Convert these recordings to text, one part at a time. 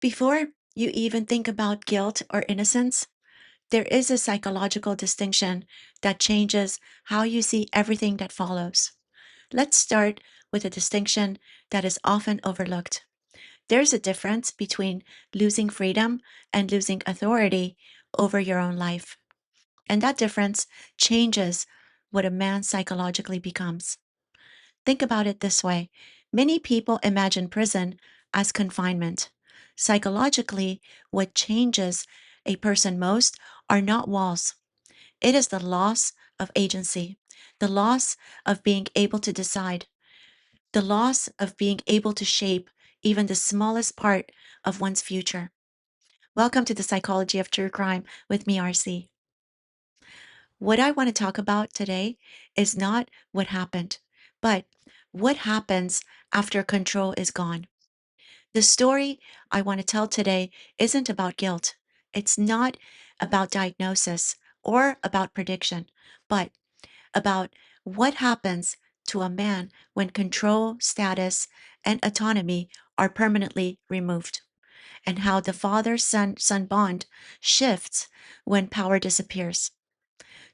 Before you even think about guilt or innocence, there is a psychological distinction that changes how you see everything that follows. Let's start with a distinction that is often overlooked. There's a difference between losing freedom and losing authority over your own life. And that difference changes what a man psychologically becomes. Think about it this way. Many people imagine prison as confinement. Psychologically, what changes a person most are not walls. It is the loss of agency, the loss of being able to decide, the loss of being able to shape even the smallest part of one's future. Welcome to the Psychology of True Crime with me, RC. What I want to talk about today is not what happened, but what happens after control is gone. The story I want to tell today isn't about guilt. It's not about diagnosis or about prediction, but about what happens to a man when control, status, and autonomy are permanently removed, and how the father son bond shifts when power disappears.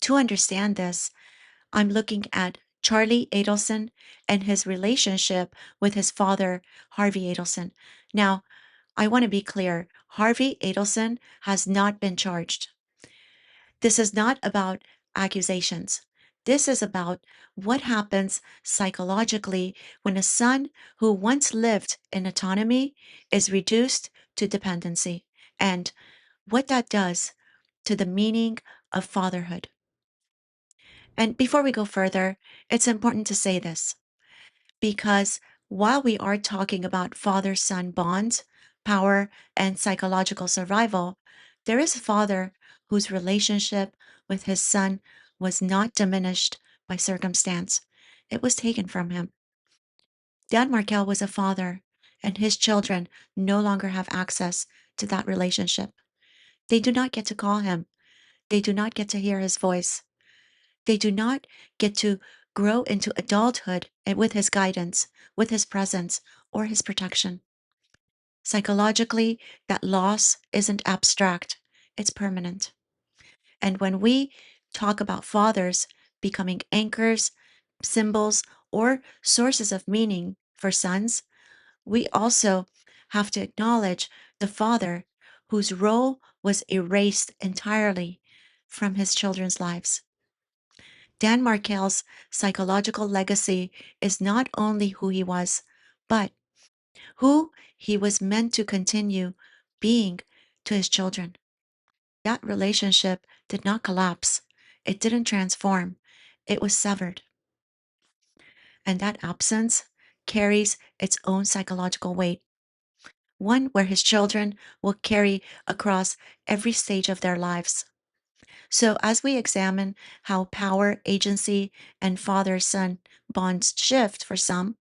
To understand this, I'm looking at Charlie Adelson and his relationship with his father, Harvey Adelson. Now, I want to be clear Harvey Adelson has not been charged. This is not about accusations. This is about what happens psychologically when a son who once lived in autonomy is reduced to dependency, and what that does to the meaning of fatherhood. And before we go further, it's important to say this because while we are talking about father son bonds, power, and psychological survival, there is a father whose relationship with his son was not diminished by circumstance, it was taken from him. DanMarkel was a father, and his children no longer have access to that relationship. They do not get to call him, they do not get to hear his voice. They do not get to grow into adulthood and with his guidance, with his presence, or his protection. Psychologically, that loss isn't abstract, it's permanent. And when we talk about fathers becoming anchors, symbols, or sources of meaning for sons, we also have to acknowledge the father whose role was erased entirely from his children's lives. DanMarkel's psychological legacy is not only who he was, but who he was meant to continue being to his children. That relationship did not collapse, it didn't transform, it was severed. And that absence carries its own psychological weight, one where his children will carry across every stage of their lives. So, as we examine how power, agency, and father son bonds shift for some,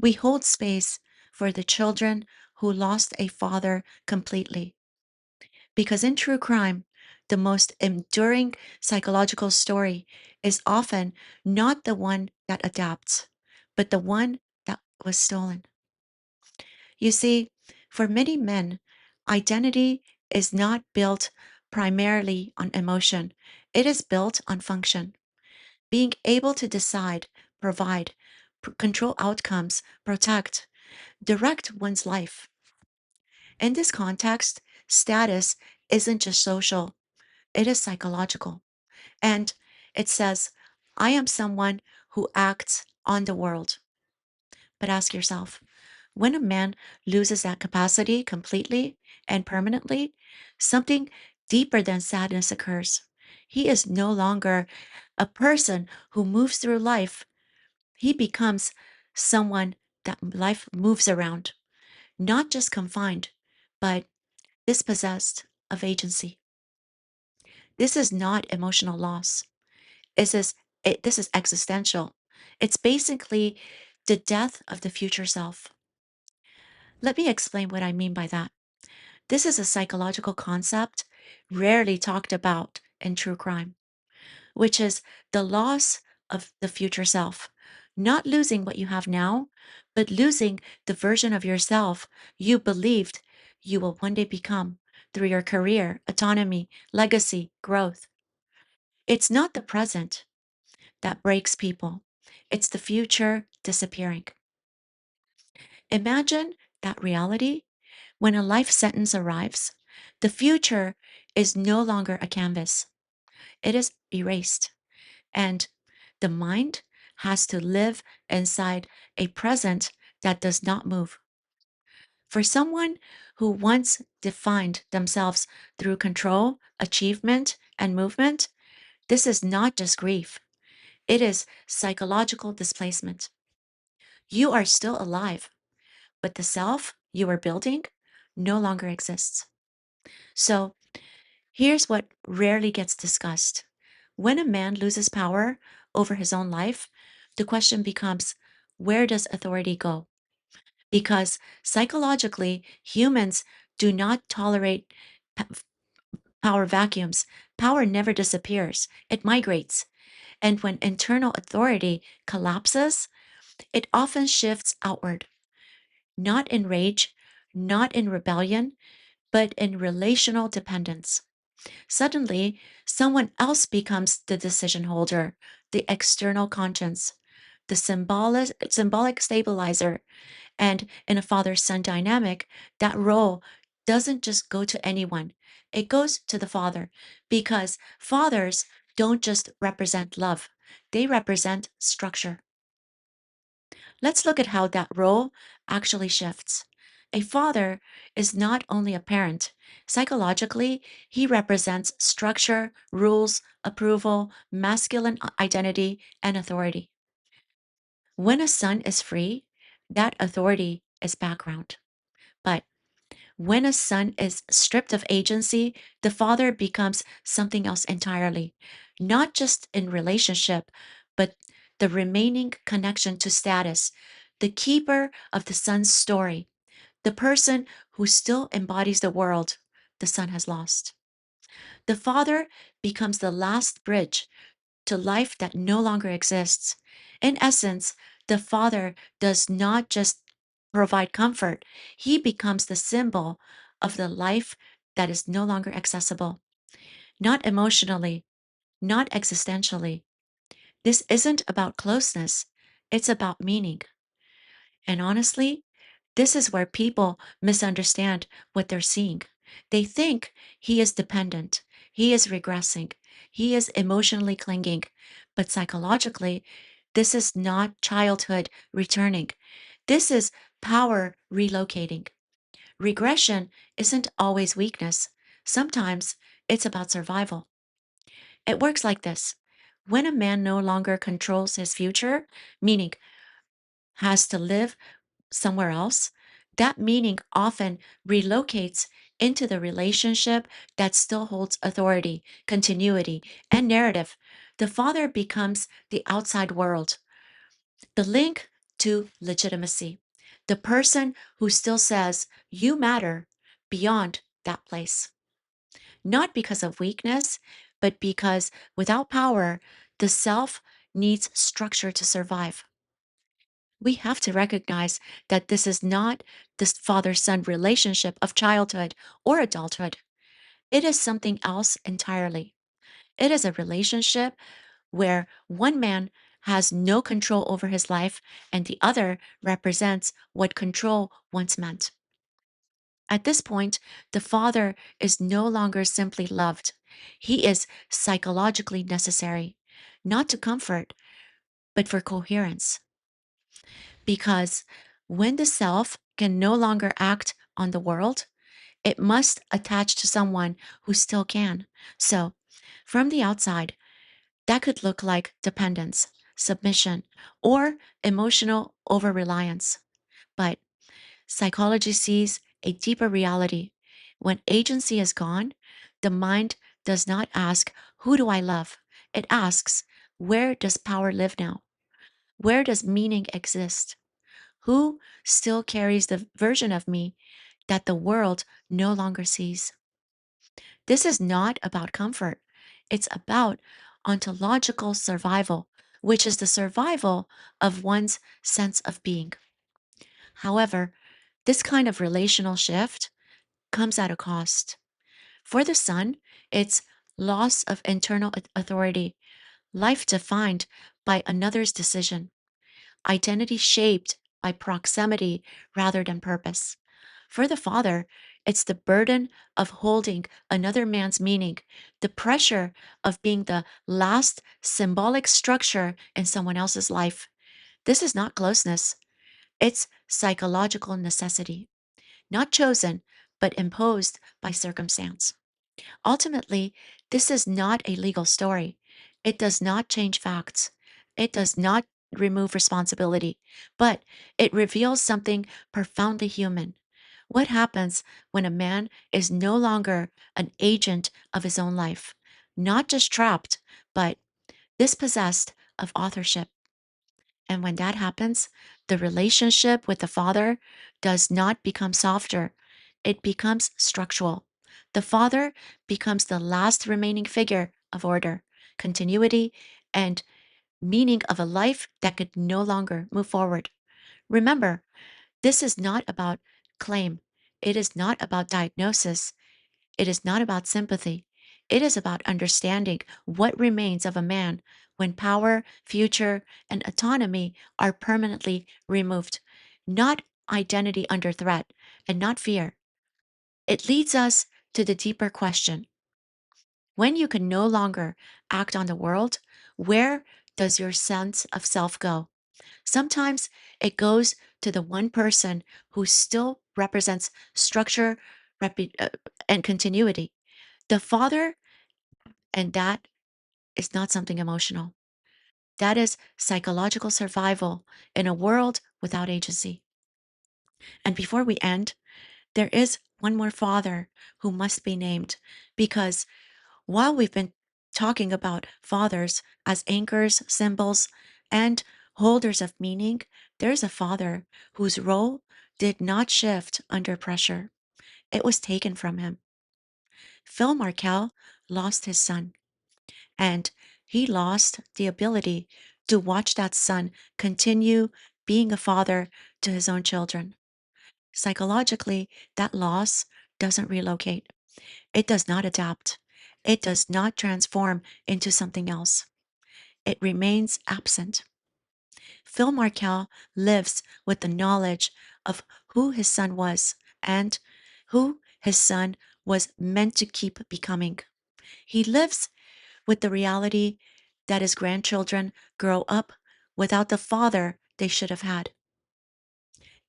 we hold space for the children who lost a father completely. Because in true crime, the most enduring psychological story is often not the one that adapts, but the one that was stolen. You see, for many men, identity is not built primarily on emotion, it is built on function. Being able to decide, provide, control outcomes, protect, direct one's life. In this context, status isn't just social, it is psychological. And it says, I am someone who acts on the world. But ask yourself, when a man loses that capacity completely and permanently, something deeper than sadness occurs. He is no longer a person who moves through life. He becomes someone that life moves around, not just confined, but dispossessed of agency. This is not emotional loss. This is existential. It's basically the death of the future self. Let me explain what I mean by that. This is a psychological concept rarely talked about in true crime, which is the loss of the future self. Not losing what you have now, but losing the version of yourself you believed you will one day become through your career, autonomy, legacy, growth. It's not the present that breaks people, it's the future disappearing. Imagine that reality when a life sentence arrives. The future is no longer a canvas, it is erased, and the mind has to live inside a present that does not move. For someone who once defined themselves through control, achievement, and movement, this is not just grief, it is psychological displacement. You are still alive, but the self you are building no longer exists. So here's what rarely gets discussed. When a man loses power over his own life, the question becomes, where does authority go? Because psychologically, humans do not tolerate p- power vacuums. Power never disappears, it migrates. And when internal authority collapses, it often shifts outward, not in rage, not in rebellion, but in relational dependence. Suddenly, someone else becomes the decision holder, the external conscience, the symbolic stabilizer. And in a father son dynamic, that role doesn't just go to anyone, it goes to the father, because fathers don't just represent love, they represent structure. Let's look at how that role actually shifts. A father is not only a parent. Psychologically, he represents structure, rules, approval, masculine identity, and authority. When a son is free, that authority is background. But when a son is stripped of agency, the father becomes something else entirely, not just in relationship, but the remaining connection to status, the keeper of the son's story, the person who still embodies the world the son has lost. The father becomes the last bridge to life that no longer exists. In essence, the father does not just provide comfort, he becomes the symbol of the life that is no longer accessible, not emotionally, not existentially. This isn't about closeness, it's about meaning. And honestly, this is where people misunderstand what they're seeing. They think he is dependent, he is regressing, he is emotionally clinging. But psychologically, this is not childhood returning. This is power relocating. Regression isn't always weakness, sometimes it's about survival. It works like this: when a man no longer controls his future, meaning has to live somewhere else, that meaning often relocates into the relationship that still holds authority, continuity, and narrative. The father becomes the outside world, the link to legitimacy, the person who still says, you matter beyond that place. Not because of weakness, but because without power, the self needs structure to survive. We have to recognize that this is not this father son relationship of childhood or adulthood. It is something else entirely. It is a relationship where one man has no control over his life and the other represents what control once meant. At this point, the father is no longer simply loved, he is psychologically necessary, not to comfort, but for coherence. Because when the self can no longer act on the world, it must attach to someone who still can. So, from the outside, that could look like dependence, submission, or emotional over reliance. But psychology sees a deeper reality. When agency is gone, the mind does not ask, who do I love? It asks, where does power live now? Where does meaning exist? Who still carries the version of me that the world no longer sees? This is not about comfort. It's about ontological survival, which is the survival of one's sense of being. However, this kind of relational shift comes at a cost. For the son, it's loss of internal authority, life defined by another's decision, identity shaped by proximity rather than purpose. For the father, it's the burden of holding another man's meaning, the pressure of being the last symbolic structure in someone else's life. This is not closeness, it's psychological necessity, not chosen, but imposed by circumstance. Ultimately, this is not a legal story. It does not change facts. It does not remove responsibility, but it reveals something profoundly human. What happens when a man is no longer an agent of his own life, not just trapped, but dispossessed of authorship? And when that happens, the relationship with the father does not become softer, it becomes structural. The father becomes the last remaining figure of order, continuity, and meaning of a life that could no longer move forward. Remember, this is not about claim, it is not about diagnosis, it is not about sympathy. It is about understanding what remains of a man when power, future, and autonomy are permanently removed, not identity under threat, and not fear. It leads us to the deeper question: when you can no longer act on the world, where does your sense of self go? Sometimes it goes to the one person who still represents structure and continuity, the father. And that is not something emotional. That is psychological survival in a world without agency. And before we end, there is one more father who must be named, because while we've been talking about fathers as anchors, symbols, and holders of meaning, there's a father whose role did not shift under pressure. It was taken from him. Philmarkel lost his son, and he lost the ability to watch that son continue being a father to his own children. Psychologically, that loss doesn't relocate, it does not adapt, it does not transform into something else. It remains absent. Phil Markel lives with the knowledge of who his son was and who his son was meant to keep becoming. He lives with the reality that his grandchildren grow up without the father they should have had.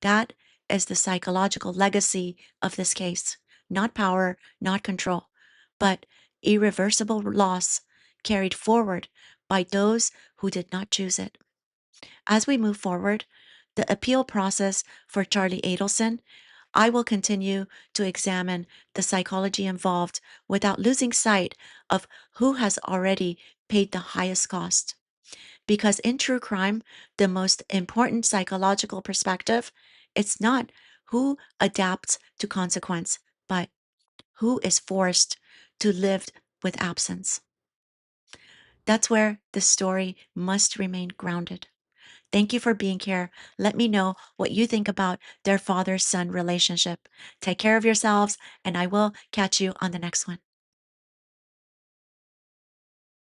That is the psychological legacy of this case. Not power, not control, but irreversible loss carried forward by those who did not choose it. As we move forward, the appeal process for Charlie Adelson, I will continue to examine the psychology involved without losing sight of who has already paid the highest cost. Because in true crime, the most important psychological perspective, it's not who adapts to consequence, but who is forced to live with absence. That's where the story must remain grounded. Thank you for being here. Let me know what you think about their father son relationship. Take care of yourselves, and I will catch you on the next one.